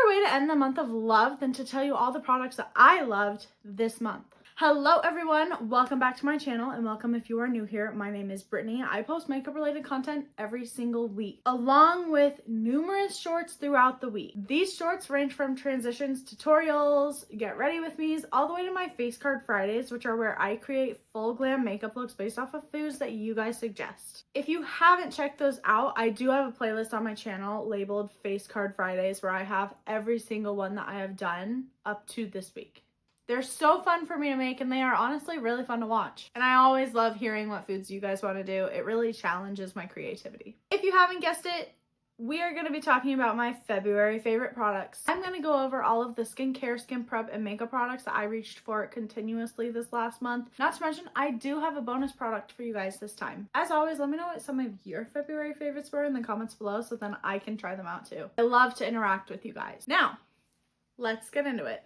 better way to end the month of love than to tell you all the products that I loved this month. Hello everyone, welcome back to my channel and welcome if you are new here. My name is Brittany. I post makeup related content every single week, along with numerous shorts throughout the week. These shorts range from transitions, tutorials, get ready with me's, all the way to my face card Fridays, which are where I create full glam makeup looks based off of foods that you guys suggest. If you haven't checked those out, I do have a playlist on my channel labeled Face Card Fridays where I have every single one that I have done up to this week. They're so fun for me to make and they are honestly really fun to watch. And I always love hearing what foods you guys want to do. It really challenges my creativity. If you haven't guessed it, we are going to be talking about my February favorite products. I'm going to go over all of the skincare, skin prep, and makeup products that I reached for continuously this last month. Not to mention, I do have a bonus product for you guys this time. As always, let me know what some of your February favorites were in the comments below so then I can try them out too. I love to interact with you guys. Now, let's get into it.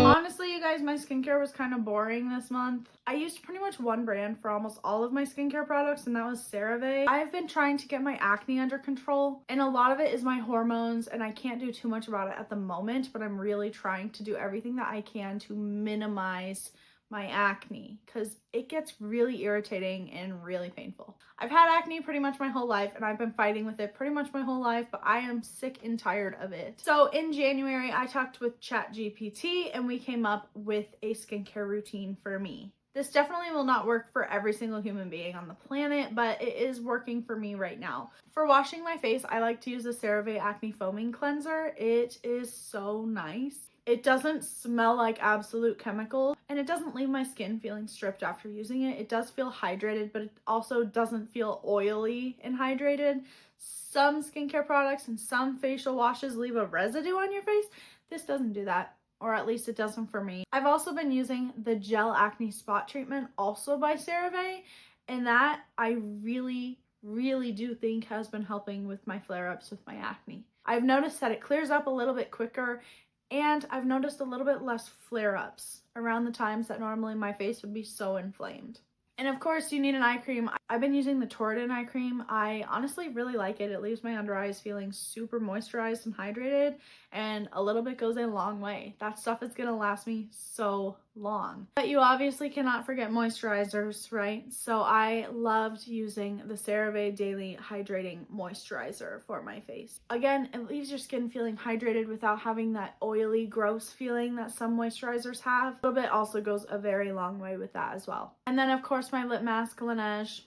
Honestly, you guys, my skincare was kind of boring this month. I used pretty much one brand for almost all of my skincare products, and that was CeraVe. I've been trying to get my acne under control, and a lot of it is my hormones, and I can't do too much about it at the moment, but I'm really trying to do everything that I can to minimize my acne because it gets really irritating and really painful. I've had acne pretty much my whole life and I've been fighting with it pretty much my whole life, but I am sick and tired of it. So in January, I talked with ChatGPT and we came up with a skincare routine for me. This definitely will not work for every single human being on the planet, but it is working for me right now. For washing my face, I like to use the CeraVe Acne Foaming Cleanser. It is so nice. It doesn't smell like absolute chemicals and it doesn't leave my skin feeling stripped after using it. It does feel hydrated, but it also doesn't feel oily and hydrated. Some skincare products and some facial washes leave a residue on your face. This doesn't do that, or at least it doesn't for me. I've also been using the Gel Acne Spot Treatment, also by CeraVe, and that I really do think has been helping with my flare-ups with my acne. I've noticed that it clears up a little bit quicker, and I've noticed a little bit less flare-ups around the times that normally my face would be so inflamed. And of course, you need an eye cream. I've been using the Torriden eye cream. I honestly really like it. It leaves my under eyes feeling super moisturized and hydrated, and a little bit goes a long way. That stuff is gonna last me so long. But you obviously cannot forget moisturizers, right? So I loved using the CeraVe Daily Hydrating Moisturizer for my face. Again, it leaves your skin feeling hydrated without having that oily, gross feeling that some moisturizers have. A little bit also goes a very long way with that as well. And then of course my lip mask, Lash.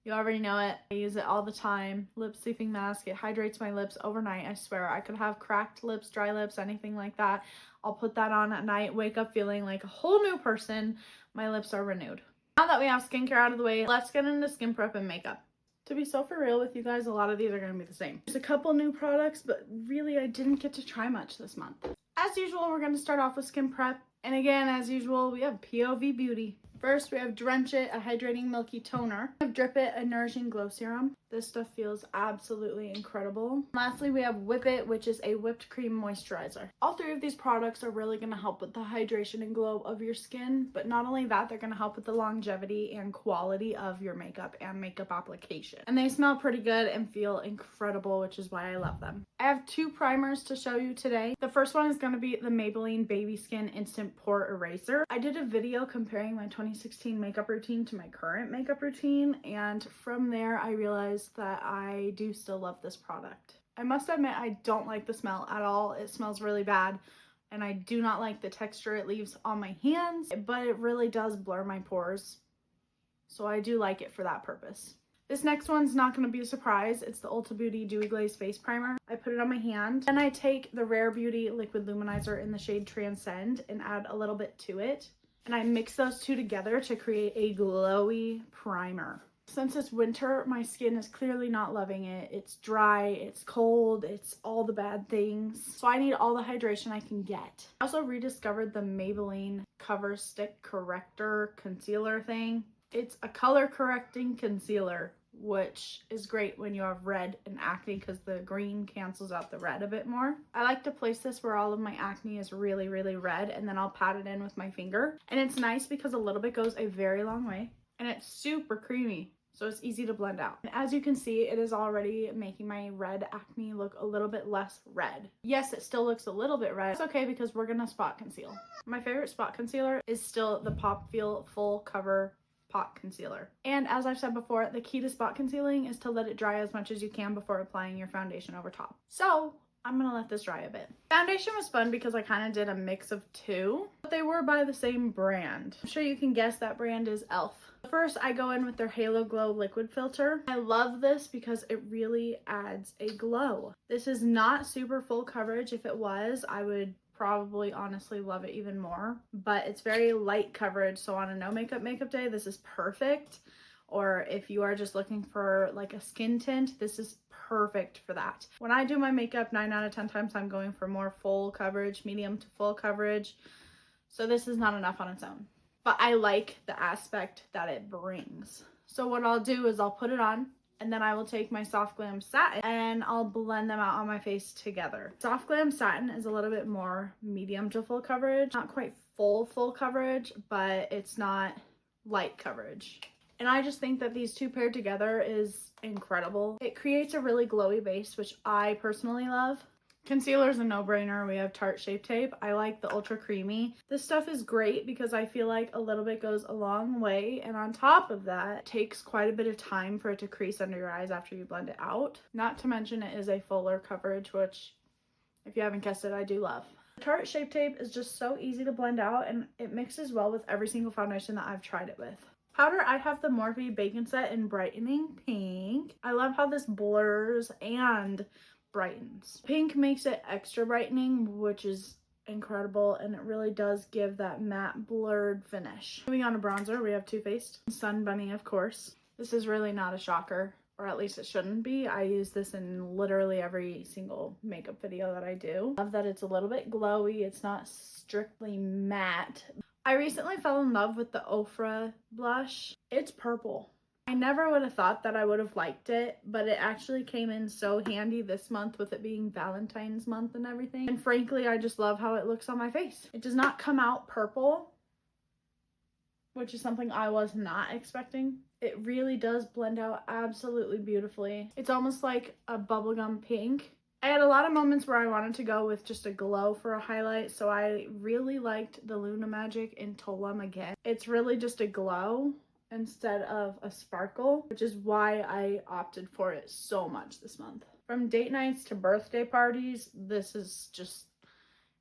You already know it. I use it all the time. Lip sleeping mask. It hydrates my lips overnight. I swear I could have cracked lips, dry lips, anything like that. I'll put that on at night, wake up feeling like a whole new person. My lips are renewed. Now that we have skincare out of the way, let's get into skin prep and makeup. To be so for real with you guys, a lot of these are going to be the same. There's a couple new products, but really I didn't get to try much this month. As usual, we're going to start off with skin prep. And again, as usual, we have POV Beauty. First, we have Drench It, a hydrating milky toner. We have Drip It, a nourishing glow serum. This stuff feels absolutely incredible. Lastly, we have Whip It, which is a whipped cream moisturizer. All three of these products are really going to help with the hydration and glow of your skin, but not only that, they're going to help with the longevity and quality of your makeup and makeup application. And they smell pretty good and feel incredible, which is why I love them. I have two primers to show you today. The first one is going to be the Maybelline Baby Skin Instant Pore Eraser. I did a video comparing my 2016 makeup routine to my current makeup routine, and from there I realized that I do still love this product. I must admit I don't like the smell at all. It smells really bad and I do not like the texture it leaves on my hands, but it really does blur my pores. So I do like it for that purpose. This next one's not going to be a surprise. It's the Ulta Beauty Dewy Glaze Face Primer. I put it on my hand. Then I take the Rare Beauty Liquid Luminizer in the shade Transcend and add a little bit to it. And I mix those two together to create a glowy primer. Since it's winter, my skin is clearly not loving it. It's dry, it's cold, it's all the bad things. So I need all the hydration I can get. I also rediscovered the Maybelline Cover Stick Corrector concealer thing. It's a color correcting concealer, which is great when you have red and acne because the green cancels out the red a bit more. I like to place this where all of my acne is really red, and then I'll pat it in with my finger. And it's nice because a little bit goes a very long way, and it's super creamy. so it's easy to blend out. And as you can see, it is already making my red acne look a little bit less red. Yes, it still looks a little bit red. It's okay because we're gonna spot conceal. My favorite spot concealer is still the Pop Feel Full Cover Pot Concealer. And as I've said before, the key to spot concealing is to let it dry as much as you can before applying your foundation over top. So I'm gonna let this dry a bit. Foundation was fun because I kind of did a mix of two, but they were by the same brand. I'm sure you can guess that brand is e.l.f. First, I go in with their Halo Glow liquid filter. I love this because it really adds a glow. This is not super full coverage. If it was, I would probably honestly love it even more, but it's very light coverage, so on a no makeup day, this is perfect. Or if you are just looking for like a skin tint, this is perfect for that. When I do my makeup, 9 out of 10 times I'm going for more full coverage, medium to full coverage, so this is not enough on its own, but I like the aspect that it brings. So what I'll do is I'll put it on, and then I will take my Soft Glam Satin and I'll blend them out on my face together. Soft Glam Satin is a little bit more medium to full coverage. Not quite full coverage, but it's not light coverage. And I just think that these two paired together is incredible. It creates a really glowy base, which I personally love. Concealer is a no-brainer. We have Tarte Shape Tape. I like the Ultra Creamy. This stuff is great because I feel like a little bit goes a long way. And on top of that, it takes quite a bit of time for it to crease under your eyes after you blend it out. Not to mention it is a fuller coverage, which if you haven't guessed it, I do love. Tarte Shape Tape is just so easy to blend out, and it mixes well with every single foundation that I've tried it with. Powder, I have the Morphe Bacon Set in Brightening Pink. I love how this blurs and brightens. Pink makes it extra brightening, which is incredible, and it really does give that matte blurred finish. Moving on to bronzer, we have Too Faced Sun Bunny, of course. This is really not a shocker, or at least it shouldn't be. I use this in literally every single makeup video that I do. Love that it's a little bit glowy. It's not strictly matte. I recently fell in love with the Ofra blush. It's purple. I never would have thought that I would have liked it, but it actually came in so handy this month with it being Valentine's month and everything. And frankly, I just love how it looks on my face. It does not come out purple, which is something I was not expecting. It really does blend out absolutely beautifully. It's almost like a bubblegum pink. I had a lot of moments where I wanted to go with just a glow for a highlight, so I really liked the Luna Magic in Tullum again. It's really just a glow instead of a sparkle, which is why I opted for it so much this month. From date nights to birthday parties, this is just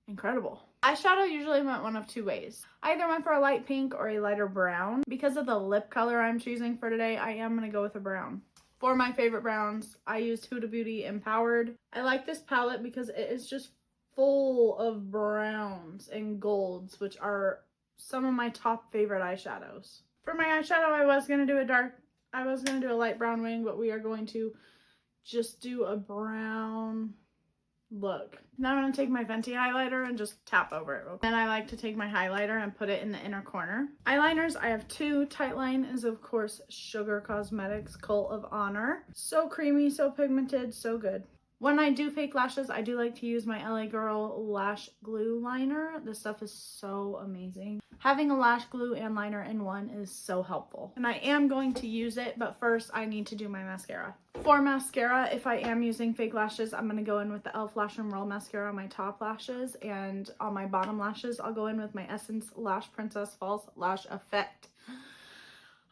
incredible. Eyeshadow usually went one of two ways. I either went for a light pink or a lighter brown. Because of the lip color I'm choosing for today, I am going to go with a brown. For my favorite browns, I used Huda Beauty Empowered. I like this palette because it is just full of browns and golds, which are some of my top favorite eyeshadows. For my eyeshadow, I was going to do a light brown wing, but we are going to just do a brown look. Now I'm going to take my Fenty highlighter and just tap over it real quick. Then I like to take my highlighter and put it in the inner corner. Eyeliners, I have two. Tightline is of course Sugar Cosmetics Cult of Honor. So creamy, so pigmented, so good. When I do fake lashes, I do like to use my LA Girl Lash Glue Liner. This stuff is so amazing. Having a lash glue and liner in one is so helpful. And I am going to use it, but first I need to do my mascara. For mascara, if I am using fake lashes, I'm going to go in with the e.l.f. Lash and Roll Mascara on my top lashes. And on my bottom lashes, I'll go in with my Essence Lash Princess False Lash Effect.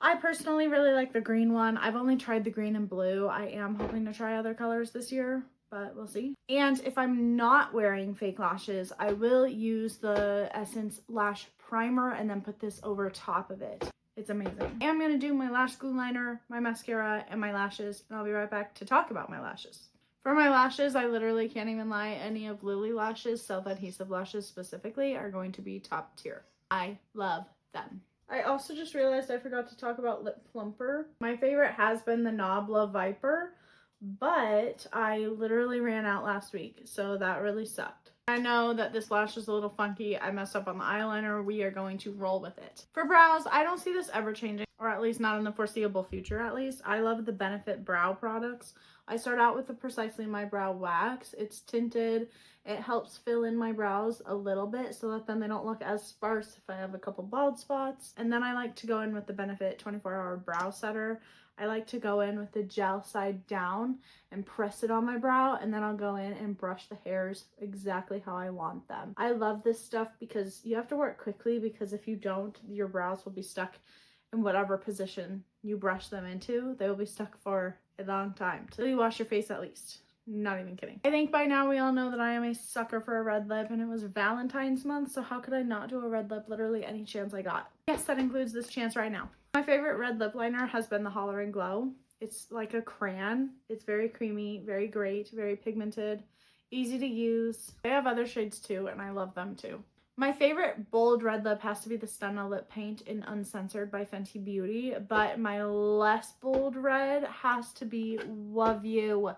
I personally really like the green one. I've only tried the green and blue. I am hoping to try other colors this year, but we'll see. And if I'm not wearing fake lashes, I will use the Essence Lash Primer and then put this over top of it. It's amazing. I am going to do my lash glue liner, my mascara, and my lashes, and I'll be right back to talk about my lashes. For my lashes, I literally can't even lie. Any of Lily Lashes, self-adhesive lashes specifically, are going to be top tier. I love them. I also just realized I forgot to talk about Lip Plumper. My favorite has been the Nabla Viper, but I literally ran out last week, so that really sucked. I know that this lash is a little funky. I messed up on the eyeliner. We are going to roll with it. For brows, I don't see this ever changing, or at least not in the foreseeable future at least. I love the Benefit brow products. I start out with the Precisely My Brow Wax. It's tinted. It helps fill in my brows a little bit so that then they don't look as sparse if I have a couple bald spots. And then I like to go in with the Benefit 24-Hour Brow Setter. I like to go in with the gel side down and press it on my brow, and then I'll go in and brush the hairs exactly how I want them. I love this stuff because you have to work quickly, because if you don't, your brows will be stuck in whatever position you brush them into. They will be stuck for a long time, till you wash your face at least. Not even kidding. I think by now we all know that I am a sucker for a red lip, and it was Valentine's month, so how could I not do a red lip literally any chance I got? Yes, that includes this chance right now. My favorite red lip liner has been the Holler and Glow. It's like a crayon. It's very creamy, very great, very pigmented, easy to use. They have other shades too, and I love them too. My favorite bold red lip has to be the Stunna lip paint in Uncensored by Fenty Beauty, but my less bold red has to be Love You.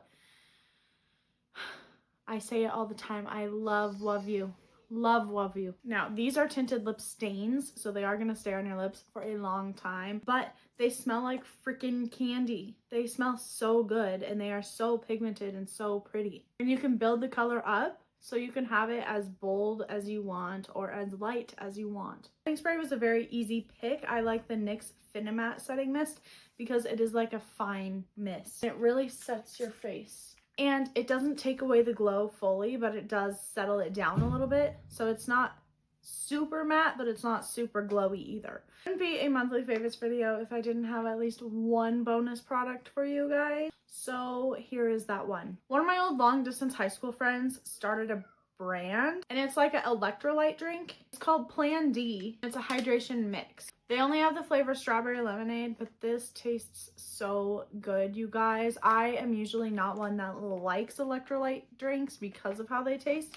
I say it all the time. I love Love You. Love You. Now, these are tinted lip stains, so they are going to stay on your lips for a long time, but they smell like freaking candy. They smell so good, and they are so pigmented and so pretty. And you can build the color up, so you can have it as bold as you want or as light as you want. Setting spray was a very easy pick. I like the NYX Finamatte setting mist because it is like a fine mist. It really sets your face. And it doesn't take away the glow fully, but it does settle it down a little bit. So it's not super matte, but it's not super glowy either. It wouldn't be a monthly favorites video if I didn't have at least one bonus product for you guys. So here is that one. One of my old long distance high school friends started a brand, and it's like an electrolyte drink. It's called Plan D. It's a hydration mix. They only have the flavor strawberry lemonade, but this tastes so good, you guys. I am usually not one that likes electrolyte drinks because of how they taste.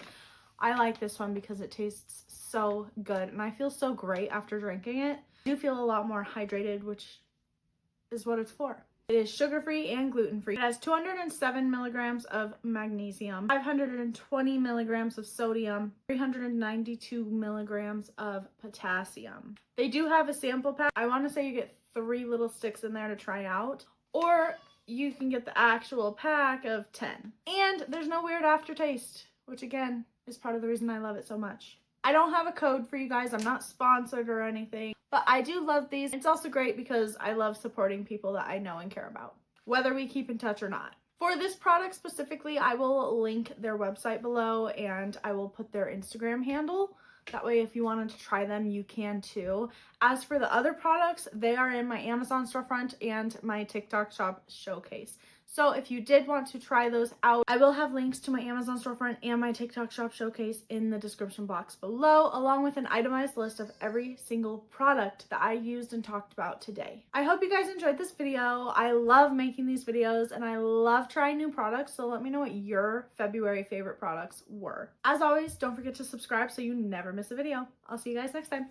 I like this one because it tastes so good, and I feel so great after drinking it. I do feel a lot more hydrated, which is what it's for. It is sugar-free and gluten-free. It has 207 milligrams of magnesium, 520 milligrams of sodium, 392 milligrams of potassium. They do have a sample pack. I want to say you get 3 little sticks in there to try out, or you can get the actual pack of 10. And there's no weird aftertaste, which again is part of the reason I love it so much. I don't have a code for you guys. I'm not sponsored or anything, but I do love these. It's also great because I love supporting people that I know and care about, whether we keep in touch or not. For this product specifically, I will link their website below, and I will put their Instagram handle. That way, if you wanted to try them, you can too. As for the other products, they are in my Amazon storefront and my TikTok shop showcase. So if you did want to try those out, I will have links to my Amazon storefront and my TikTok shop showcase in the description box below, along with an itemized list of every single product that I used and talked about today. I hope you guys enjoyed this video. I love making these videos, and I love trying new products, so let me know what your February favorite products were. As always, don't forget to subscribe so you never miss a video. I'll see you guys next time.